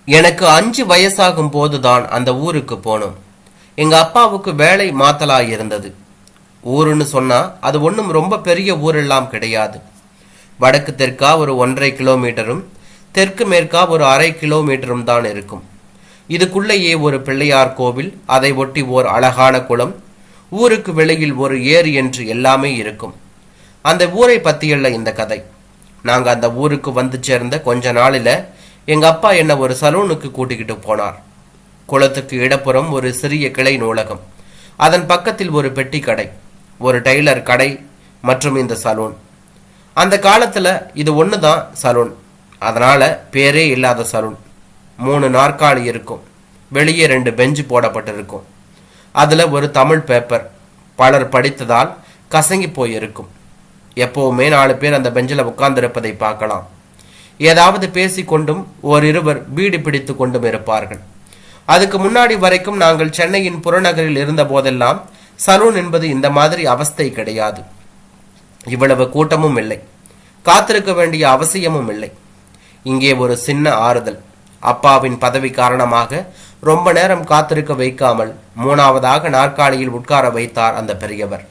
எனக்கு 5 வயசாகும் போதுதான் அந்த ஊருக்கு போனோம். எங்க அப்பாவுக்கு வேலை மாத்தலாயிருந்தது. ஊருன்னு சொன்னா அது ஒன்றும் ரொம்ப பெரிய ஊரெல்லாம் கிடையாது. வடக்கு தெற்கா ஒரு 1.5 கிலோமீட்டரும் தெற்கு மேற்கா ஒரு 1/2 கிலோமீட்டரும் தான் இருக்கும். இதுக்குள்ளேயே ஒரு பிள்ளையார் கோவில், அதை ஒட்டி ஓர் அழகான குளம், ஊருக்கு வெளியில் ஒரு ஏரி என்று எல்லாமே இருக்கும். அந்த ஊரை பத்தியல்ல இந்த கதை. நாங்க அந்த ஊருக்கு வந்து சேர்ந்த கொஞ்ச நாளில எங்க அப்பா என்ன ஒரு சலூனுக்கு கூட்டிக்கிட்டு போனார். குளத்துக்கு இடப்புறம் ஒரு சிறிய கிளை நூலகம், அதன் பக்கத்தில் ஒரு பெட்டி கடை, ஒரு டெய்லர் கடை மற்றும் இந்த சலூன். அந்த காலத்துல இது ஒண்ணுதான் சலூன், அதனால பேரே இல்லாத சலூன். 3 நாற்காலி இருக்கும், வெளியே 2 பெஞ்சு போடப்பட்டிருக்கும். அதுல ஒரு தமிழ் பேப்பர், பலர் படித்ததால் கசங்கி போயிருக்கும். எப்பவுமே 4 பேர் அந்த பெஞ்சில் உட்கார்ந்திருப்பதை பார்க்கலாம். ஏதாவது பேசிக்கொண்டும் ஓரிருவர் பீடி பிடித்து கொண்டும் இருப்பார்கள். அதுக்கு முன்னாடி வரைக்கும் நாங்கள் சென்னையின் புறநகரில் இருந்த போதெல்லாம் சலூன் என்பது இந்த மாதிரி அவஸ்தை கிடையாது. இவ்வளவு கூட்டமும் இல்லை, காத்திருக்க வேண்டிய அவசியமும் இல்லை. இங்கே ஒரு சின்ன ஆறுதல். அப்பாவின் பதவி காரணமாக ரொம்ப நேரம் காத்திருக்க வைக்காமல் 3வது நாற்காலியில் உட்கார வைத்தார் அந்த பெரியவர்.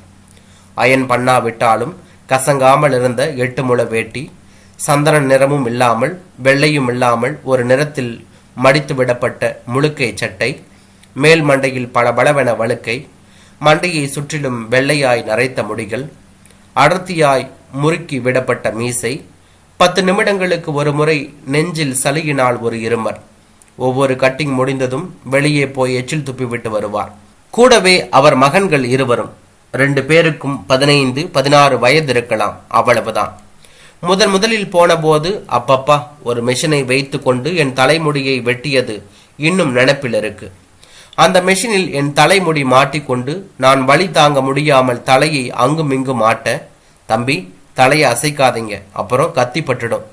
அயன் பண்ணாவிட்டாலும் கசங்காமல் இருந்த 8 முழ வேட்டி, சந்தன நிறமும் இல்லாமல் வெள்ளையும் இல்லாமல் ஒரு நிறத்தில் மடித்து விடப்பட்ட முழுக்கை சட்டை, மேல் மண்டையில் பளபளவென வழுக்கை, மண்டையை சுற்றிலும் வெள்ளையாய் நரைத்த முடிகள், அடர்த்தியாய் முறுக்கி விடப்பட்ட மீசை, 10 நிமிடங்களுக்கு ஒரு முறை நெஞ்சில் சளியினால் ஒரு இருமர். ஒவ்வொரு கட்டிங் முடிந்ததும் வெளியே போய் எச்சில் துப்பிவிட்டு வருவார். கூடவே அவர் மகன்கள் 2 2 பேருக்கும் 15, 16 வயது இருக்கலாம், அவ்வளவுதான். முதலில் போன போது அப்பப்பா ஒரு மிஷினை வைத்து கொண்டு என் தலைமுடியை வெட்டியது இன்னும் நினைப்பில் இருக்கு. அந்த மெஷினில் என் தலைமுடி மாட்டிக்கொண்டு நான் வலி தாங்க முடியாமல் தலையை அங்கும் இங்கும் மாட்ட, தம்பி தலையை அசைக்காதீங்க அப்புறம் கத்தி பட்டுடும்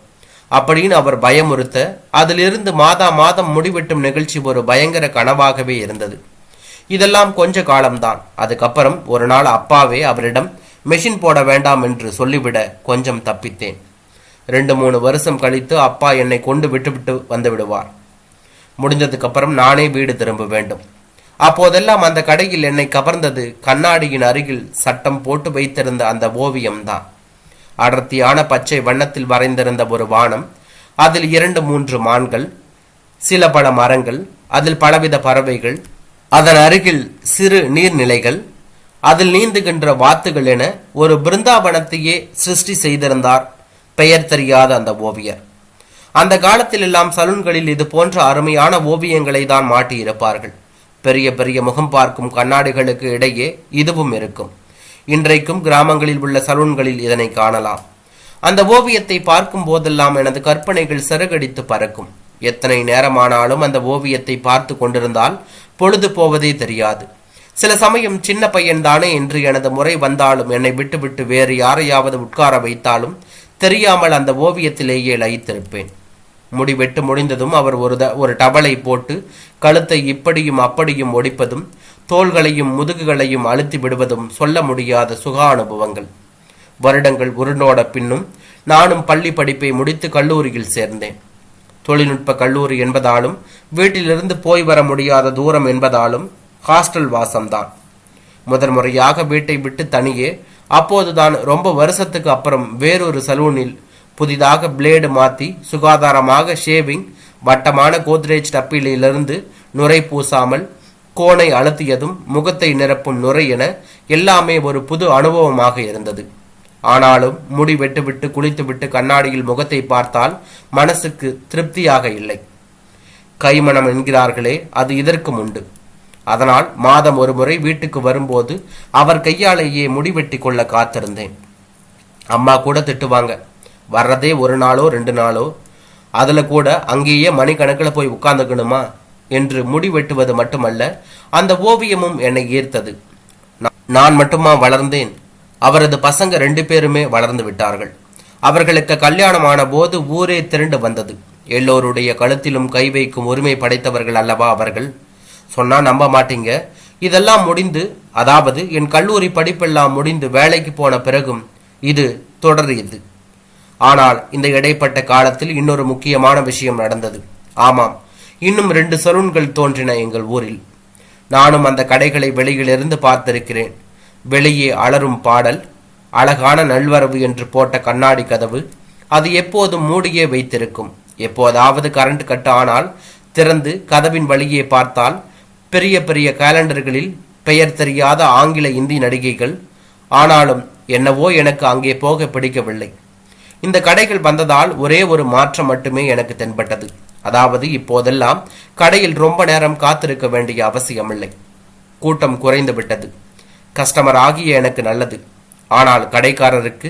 அப்படின்னு அவர் பயமுறுத்த, அதிலிருந்து மாதம் முடிவெட்டும் நிகழ்ச்சி ஒரு பயங்கர கனவாகவே இருந்தது. இதெல்லாம் கொஞ்ச காலம்தான். அதுக்கப்புறம் ஒரு நாள் அப்பாவே அவரிடம் மெஷின் போட வேண்டாம் என்று சொல்லிவிட கொஞ்சம் தப்பித்தேன். 2-3 வருஷம் கழித்து அப்பா என்னை கொண்டு விட்டு வந்து விடுவார். முடிந்ததுக்கு அப்புறம் நானே வீடு திரும்ப வேண்டும். அப்போதெல்லாம் அந்த கடையில் என்னை கவர்ந்தது கண்ணாடியின் அருகில் சட்டம் போட்டு வைத்திருந்த அந்த ஓவியம்தான். அடர்த்தியான பச்சை வண்ணத்தில் வரைந்திருந்த ஒரு வானம், அதில் 2-3 மான்கள், சில பல மரங்கள், அதில் பலவித பறவைகள், அதன் அருகில் சிறு நீர்நிலைகள், அதில் நீந்துகின்ற வாத்துகள் என ஒரு பிருந்தாவனத்தையே சிருஷ்டி செய்திருந்தார் பெயர் தெரியாத அந்த ஓவியர். அந்த காலத்தில் எல்லாம் சலூன்களில் இது போன்ற அருமையான ஓவியங்களை தான் மாட்டியிருப்பார்கள். பெரிய பெரிய முகம் பார்க்கும் கண்ணாடிகளுக்கு இடையே இதுவும் இருக்கும். இன்றைக்கும் கிராமங்களில் உள்ள சலூன்களில் இதனை காணலாம். அந்த ஓவியத்தை பார்க்கும் போதெல்லாம் எனது கற்பனைகள் சிறகடித்து பறக்கும். எத்தனை நேரமானாலும் அந்த ஓவியத்தை பார்த்து கொண்டிருந்தால் பொழுது போவதே தெரியாது. சில சமயம் சின்ன பையன் தானே என்று எனது முறை வந்தாலும் என்னை விட்டுவிட்டு வேறு யாரையாவது உட்கார வைத்தாலும் தெரியாமல் அந்த ஓவியத்திலேயே லயித்திருப்பேன். முடி வெட்டு முடிந்ததும் அவர் ஒரு டவலை போட்டு கழுத்தை இப்படியும் அப்படியும் ஒடிப்பதும் தோள்களையும் முதுகுகளையும் அழுத்தி விடுவதும் சொல்ல முடியாத சுக அனுபவங்கள். வருடங்கள் உருண்டோட பின்னும் நானும் பள்ளி படிப்பை முடித்து கல்லூரியில் சேர்ந்தேன். தொழில்நுட்ப கல்லூரி என்பதாலும் வீட்டிலிருந்து போய் வர முடியாத தூரம் என்பதாலும் ஹாஸ்டல் வாசம்தான். முறையாக வீட்டை விட்டு தனியே, அப்போதுதான் ரொம்ப வருஷத்துக்கு அப்புறம் வேறொரு சலூனில் புதிதாக பிளேடு மாத்தி சுகாதாரமாக ஷேவிங், வட்டமான கோத்ரேஜ் டப்பிலிருந்து நுரை பூசாமல் கோணை அழுத்தியதும் முகத்தை நிரப்பும் நுரை என எல்லாமே ஒரு புது அனுபவமாக இருந்தது. ஆனாலும் முடி வெட்டுவிட்டு குளித்துவிட்டு கண்ணாடியில் முகத்தை பார்த்தால் மனசுக்கு திருப்தியாக இல்லை. கைமணம் என்கிறார்களே, அது இதற்கும் உண்டு. அதனால் மாதம் ஒரு முறை வீட்டுக்கு வரும்போது அவர் கையாலேயே முடிவெட்டி கொள்ள காத்திருந்தேன். அம்மா கூட திட்டுவாங்க, வர்றதே 1 நாளோ 2 நாளோ, அதுல கூட அங்கேயே மணிக்கணக்கில் போய் உட்கார்ந்துக்கணுமா என்று முடிவெட்டுவது மட்டுமல்ல, அந்த ஓவியமும் என்னை ஈர்த்தது. நான் மட்டுமா வளர்ந்தேன்? அவரது பசங்க 2 பேருமே வளர்ந்து விட்டார்கள். அவர்களுக்கு கல்யாணமான போது ஊரே திரண்டு வந்தது. எல்லோருடைய கழுத்திலும் கை வைக்கும் உரிமை படைத்தவர்கள் அல்லவா அவர்கள். சொன்னா நம்ப மாட்டீங்க, இதெல்லாம் முடிந்து, அதாவது என் கல்லூரி படிப்பெல்லாம் முடிந்து வேலைக்கு போன பிறகும் இது தொடரியது. ஆனால் இந்த இடைப்பட்ட காலத்தில் இன்னொரு முக்கியமான விஷயம் நடந்தது. ஆமாம், இன்னும் 2 சலூன்கள் தோன்றின எங்கள் ஊரில். நானும் அந்த கடைகளை வெளியிலிருந்து பார்த்திருக்கிறேன். வெளியே அலரும் பாடல், அழகான நல்வரவு என்று போட்ட கண்ணாடி கதவு, அது எப்போதும் மூடியே வைத்திருக்கும். எப்போதாவது கரண்ட் கட் ஆனால் திறந்து கதவின் வழியே பார்த்தால் பெரிய பெரிய கேலண்டர்களில் பெயர் தெரியாத ஆங்கில இந்தி நடிகைகள். ஆனாலும் என்னவோ எனக்கு அங்கே போக பிடிக்கவில்லை. இந்த கடைகள் வந்ததால் ஒரே ஒரு மாற்றம் மட்டுமே எனக்கு தென்பட்டது. அதாவது இப்போதெல்லாம் கடையில் ரொம்ப நேரம் காத்திருக்க வேண்டிய அவசியமில்லை. கூட்டம் குறைந்து விட்டது. கஸ்டமர் ஆகிய எனக்கு நல்லது. ஆனால் கடைக்காரருக்கு,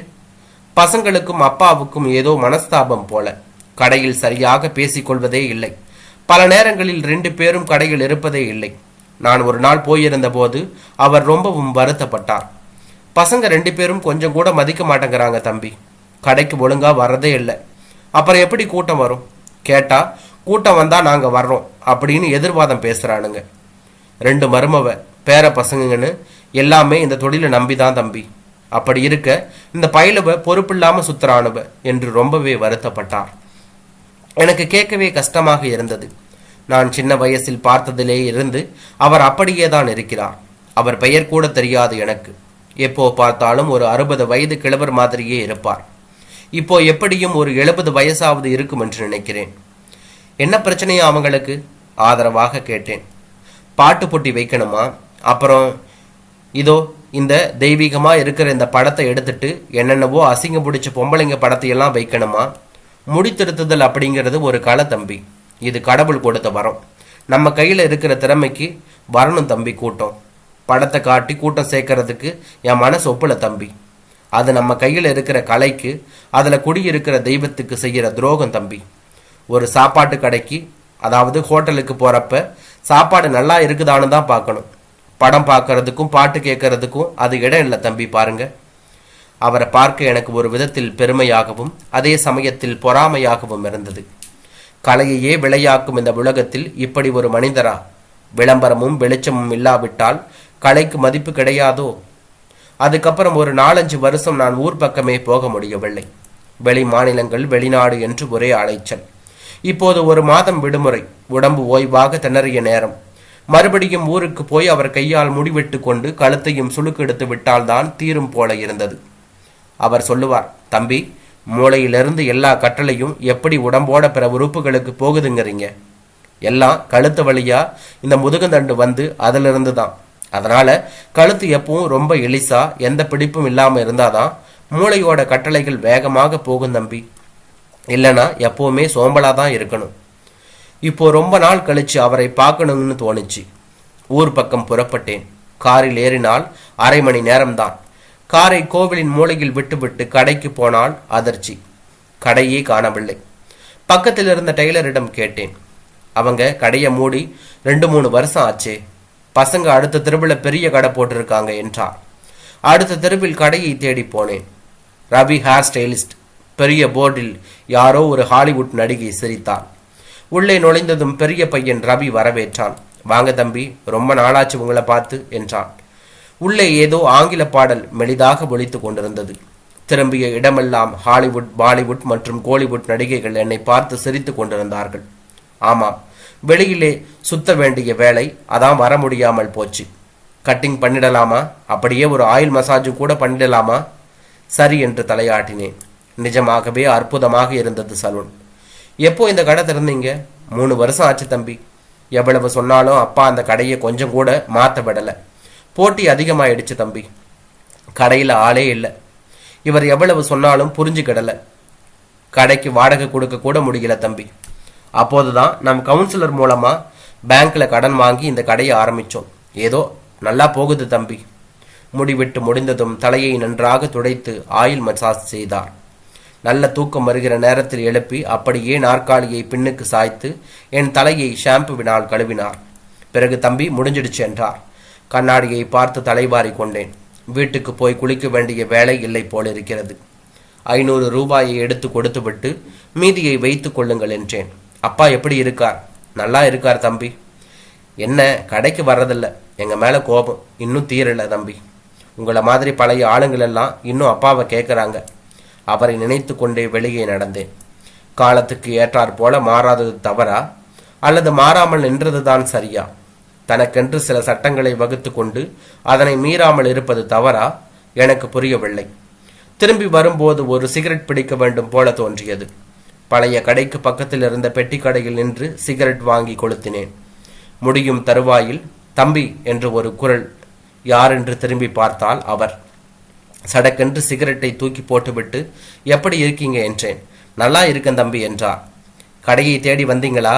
பசங்களுக்கும் அப்பாவுக்கும் ஏதோ மனஸ்தாபம் போல. கடையில் சரியாக பேசிக்கொள்வதே இல்லை. பல நேரங்களில் 2 பேரும் கடையில் இருப்பதே இல்லை. நான் ஒரு நாள் போயிருந்த போது அவர் ரொம்பவும் வருத்தப்பட்டார். பசங்க 2 பேரும் கொஞ்சம் கூட மதிக்க மாட்டேங்கிறாங்க தம்பி. கடைக்கு ஒழுங்கா வர்றதே இல்லை. அப்புறம் எப்படி கூட்டம் வரும்? கேட்டா கூட்டம் வந்தா நாங்க வர்றோம் அப்படின்னு எதிர்வாதம் பேசுறானுங்க. 2 மருமவ பேர பசங்கன்னு எல்லாமே இந்த தொழிலை நம்பிதான் தம்பி. அப்படி இருக்க இந்த பயிலுவ பொறுப்பில்லாம சுத்துறானுவ என்று ரொம்பவே வருத்தப்பட்டார். எனக்கு கேட்கவே கஷ்டமாக இருந்தது. நான் சின்ன வயசில் பார்த்ததிலே இருந்து அவர் அப்படியே தான் இருக்கிறார். அவர் பெயர் கூட தெரியாது எனக்கு. எப்போ பார்த்தாலும் ஒரு 60 வயது கிழவர் மாதிரியே இருப்பார். இப்போ எப்படியும் ஒரு 70 வயசாவது இருக்கும் என்று நினைக்கிறேன். என்ன பிரச்சனையா அவங்களுக்கு? ஆதரவாக கேட்டேன். பாட்டு போட்டி வைக்கணுமா? அப்புறம் இதோ இந்த தெய்வீகமா இருக்கிற இந்த படத்தை எடுத்துட்டு என்னென்னவோ அசிங்க பிடிச்ச பொம்பளைங்க படத்தையெல்லாம் வைக்கணுமா? முடித்திருத்துதல் அப்படிங்கிறது ஒரு கலை தம்பி. இது கடவுள் கொடுத்த வரம். நம்ம கையில இருக்கிற திறமைக்கு வரணும் தம்பி கூட்டம். படத்தை காட்டி கூட்டம் சேர்க்கறதுக்கு என் மனசு ஒப்புல தம்பி. அது நம்ம கையில் இருக்கிற கலைக்கு, அதுல குடியிருக்கிற தெய்வத்துக்கு செய்கிற துரோகம் தம்பி. ஒரு சாப்பாட்டு கடைக்கு, அதாவது ஹோட்டலுக்கு போறப்ப சாப்பாடு நல்லா இருக்குதான்னு தான் பார்க்கணும். படம் பார்க்கறதுக்கும் பாட்டு கேட்கறதுக்கும் அது இடம் இல்லை தம்பி. பாருங்க. அவரை பார்க்க எனக்கு ஒரு விதத்தில் பெருமையாகவும் அதே சமயத்தில் பொறாமையாகவும் இருந்தது. கலையையே விளையாக்கும் இந்த உலகத்தில் இப்படி ஒரு மனிதரா? விளம்பரமும் வெளிச்சமும் இல்லாவிட்டால் கலைக்கு மதிப்பு கிடையாதோ? அதுக்கப்புறம் ஒரு 4-5 வருஷம் நான் ஊர் பக்கமே போக முடியவில்லை. வெளி மாநிலங்கள், வெளிநாடு என்று ஒரே அலைச்சல். இப்போது 1 மாதம் விடுமுறை. உடம்பு ஓய்வாக திணறிய நேரம். மறுபடியும் ஊருக்கு போய் அவர் கையால் முடிவிட்டு கொண்டு கழுத்தையும் சுளுக்கெடுத்து விட்டால்தான் தீரும் போல இருந்தது. அவர் சொல்லுவார், தம்பி, மூளையிலிருந்து எல்லா கட்டளையும் எப்படி உடம்போட பிற உறுப்புகளுக்கு போகுதுங்கிறீங்க? எல்லாம் கழுத்து வழியா இந்த முதுகுந்தண்டு வந்து அதிலிருந்து தான். அதனால கழுத்து எப்பவும் ரொம்ப எலிசா, எந்த பிடிப்பும் இல்லாம இருந்தாதான் மூளையோட கட்டளைகள் வேகமாக போகும் தம்பி. இல்லைனா எப்பவுமே சோம்பலாதான் இருக்கணும். இப்போ ரொம்ப நாள் கழிச்சு அவரை பார்க்கணும்னு தோணுச்சு. ஊர் பக்கம் புறப்பட்டேன். காரில் ஏறினால் 1/2 மணி நேரம்தான். காரை கோவிலின் மூலையில் விட்டுவிட்டு கடைக்கு போனால் அதிர்ச்சி. கடையே காணவில்லை. பக்கத்தில் இருந்த டெய்லரிடம் கேட்டேன். அவங்க கடையை மூடி 2-3 வருஷம் ஆச்சே. பசங்க அடுத்த தெருவில் பெரிய கடை போட்டிருக்காங்க என்றார். அடுத்த தெருவில் கடையை தேடி போனேன். Ravi hair stylist. பெரிய போர்டில் யாரோ ஒரு ஹாலிவுட் நடிகை சிரித்தாள். உள்ளே நுழைந்ததும் பெரிய பையன் ரவி வரவேற்றான். வாங்க தம்பி, ரொம்ப நாளாச்சு உங்களை பார்த்து என்றான். உள்ளே ஏதோ ஆங்கில பாடல் மெலிதாக ஒலித்து கொண்டிருந்தது. திரும்பிய இடமெல்லாம் ஹாலிவுட், பாலிவுட் மற்றும் கோலிவுட் நடிகைகள் என்னை பார்த்து சிரித்து கொண்டிருந்தார்கள். ஆமாம், வெளியிலே சுத்த வேண்டிய வேலை, அதான் வர முடியாமல் போச்சு. கட்டிங் பண்ணிடலாமா? அப்படியே ஒரு ஆயில் மசாஜும் கூட பண்ணிடலாமா? சரி என்று தலையாட்டினேன். நிஜமாகவே அற்புதமாக இருந்தது சலூன். எப்போ இந்த கடை திறந்தீங்க? 3 வருஷம் ஆச்சு தம்பி. எவ்வளவு சொன்னாலும் அப்பா அந்த கடையை கொஞ்சம் கூட மாற்ற விடலை. போட்டி அதிகமாயிடுச்சு தம்பி. கடையில் ஆளே இல்லை. இவர் எவ்வளவு சொன்னாலும் புரிஞ்சுக்கிடலை. கடைக்கு வாடகை கொடுக்க கூட முடியல தம்பி. அப்போதுதான் நம் கவுன்சிலர் மூலமா பேங்க்ல கடன் வாங்கி இந்த கடையை ஆரம்பிச்சோம். ஏதோ நல்லா போகுது தம்பி. முடிவிட்டு முடிந்ததும் தலையை நன்றாக துடைத்து ஆயில் மசாஜ் செய்தார். நல்ல தூக்கம் வருகிற நேரத்தில் எழுப்பி அப்படியே நாற்காலியை பின்னுக்கு சாய்த்து என் தலையை ஷாம்புவினால் கழுவினார். பிறகு தம்பி முடிஞ்சிடுச்சு என்றார். கண்ணாடியை பார்த்து தலைவாரி கொண்டேன். வீட்டுக்கு போய் குளிக்க வேண்டிய வேலை இல்லை போலிருக்கிறது. 500 ரூபாயை எடுத்து கொடுத்துவிட்டு மீதியை வைத்து கொள்ளுங்கள் என்றேன். அப்பா எப்படி இருக்கார்? நல்லா இருக்கார் தம்பி. என்ன கடைக்கு வர்றதில்ல? எங்க மேல கோபம் இன்னும் தீரல தம்பி. உங்களை மாதிரி பழைய ஆளுங்கள் எல்லாம் இன்னும் அப்பாவை கேட்குறாங்க. அவரை நினைத்து கொண்டே வெளியே நடந்தேன். காலத்துக்கு ஏற்றாற் போல மாறாதது தவறா? அல்லது மாறாமல் நின்றதுதான் சரியா? தனக்கென்று சில சட்டங்களை வகுத்து கொண்டு அதனை மீறாமல் இருப்பது தவறா? எனக்கு புரியவில்லை. திரும்பி வரும்போது ஒரு சிகரெட் பிடிக்க வேண்டும் போல தோன்றியது. பழைய கடைக்கு பக்கத்தில் இருந்த பெட்டி கடையில் நின்று சிகரெட் வாங்கி கொளுத்தினேன். முடியும் தருவாயில் தம்பி என்று ஒரு குரல். யாரென்று திரும்பி பார்த்தால் அவர். சடக்கென்று சிகரெட்டை தூக்கி போட்டுவிட்டு எப்படி இருக்கீங்க என்றேன். நல்லா இருக்கேன் தம்பி என்றார். கடையை தேடி வந்தீங்களா?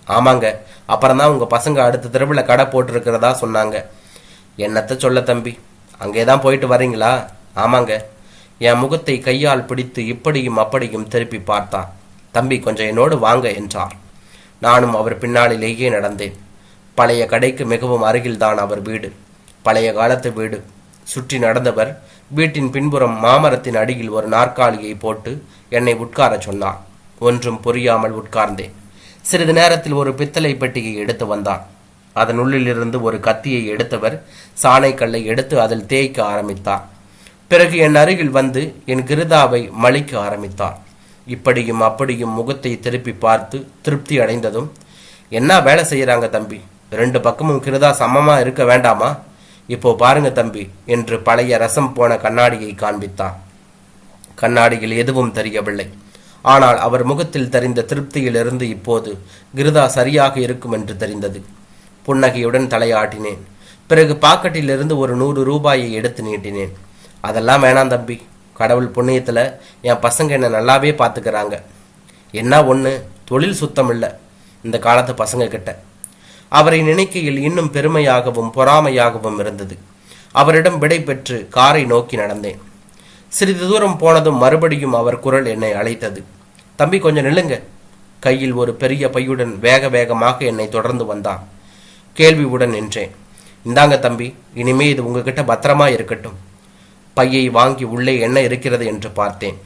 ஆமாங்க. அப்புறம்தான் உங்க பசங்க அடுத்த தெருவில் கடை போட்டிருக்கிறதா சொன்னாங்க. என்னத்த சொல்ல தம்பி, அங்கேதான் போயிட்டு வரீங்களா? ஆமாங்க. என் முகத்தை கையால் பிடித்து இப்படியும் அப்படியும் திருப்பி பார்த்தார். தம்பி கொஞ்சம் என்னோடு வாங்க என்றார். நானும் அவர் பின்னாளிலேயே நடந்தேன். பழைய கடைக்கு மிகவும் அருகில்தான் அவர் வீடு. பழைய காலத்து வீடு. சுற்றி நடந்தவர் வீட்டின் பின்புறம் மாமரத்தின் அடியில் ஒரு நாற்காலியை போட்டு என்னை உட்கார சொன்னார். ஒன்றும் புரியாமல் உட்கார்ந்தேன். சிறிது நேரத்தில் ஒரு பித்தளை பெட்டியை எடுத்து வந்தார். அதன் உள்ளிலிருந்து ஒரு கத்தியை எடுத்தவர் சாணைக்கல்லை எடுத்து அதில் தேய்க்க ஆரம்பித்தார். பிறகு என் அருகில் வந்து என் கிருதாவை மலிக்க ஆரம்பித்தார். இப்படியும் அப்படியும் முகத்தை திருப்பி பார்த்து திருப்தி அடைந்ததும், என்ன வேலை செய்யறாங்க தம்பி, 2 பக்கமும் கிருதா சமமா இருக்க வேண்டாமா? இப்போ பாருங்க தம்பி என்று பழைய ரசம் போன கண்ணாடியை காண்பித்தார். கண்ணாடியில் எதுவும் தெரியவில்லை. ஆனால் அவர் முகத்தில் தெரிந்த திருப்தியிலிருந்து இப்போது கிருதா சரியாக இருக்கும் என்று தெரிந்தது. புன்னகையுடன் தலையாட்டினேன். பிறகு பாக்கெட்டிலிருந்து ஒரு 100 ரூபாயை எடுத்து நீட்டினேன். அதெல்லாம் வேணாம் தம்பி, கடவுள் புண்ணியத்தில் என் பசங்க என்னை நல்லாவே பார்த்துக்கிறாங்க. என்ன ஒன்று, தொழில் சுத்தம் இல்லை இந்த காலத்து பசங்க கிட்ட. அவரை நினைக்கையில் இன்னும் பெருமையாகவும் பொறாமையாகவும் இருந்தது. அவரிடம் விடை பெற்று காரை நோக்கி நடந்தேன். சிறிது தூரம் போனதும் மறுபடியும் அவர் குரல் என்னை அழைத்தது. தம்பி கொஞ்சம் நில்லுங்க. கையில் ஒரு பெரிய பையுடன் வேக வேகமாக என்னை தொடர்ந்து வந்தான். கேள்வியுடன் நின்றேன். இந்தாங்க தம்பி, இனிமே இது உங்ககிட்ட பத்திரமா இருக்கட்டும். பையை வாங்கி உள்ளே என்ன இருக்கிறது என்று பார்த்தேன்.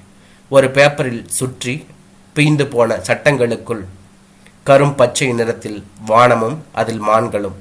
ஒரு பேப்பரில் சுற்றி பீந்து போன சட்டங்களுக்குள் கரும் பச்சை நிறத்தில் வானமும் அதில் மான்களும்.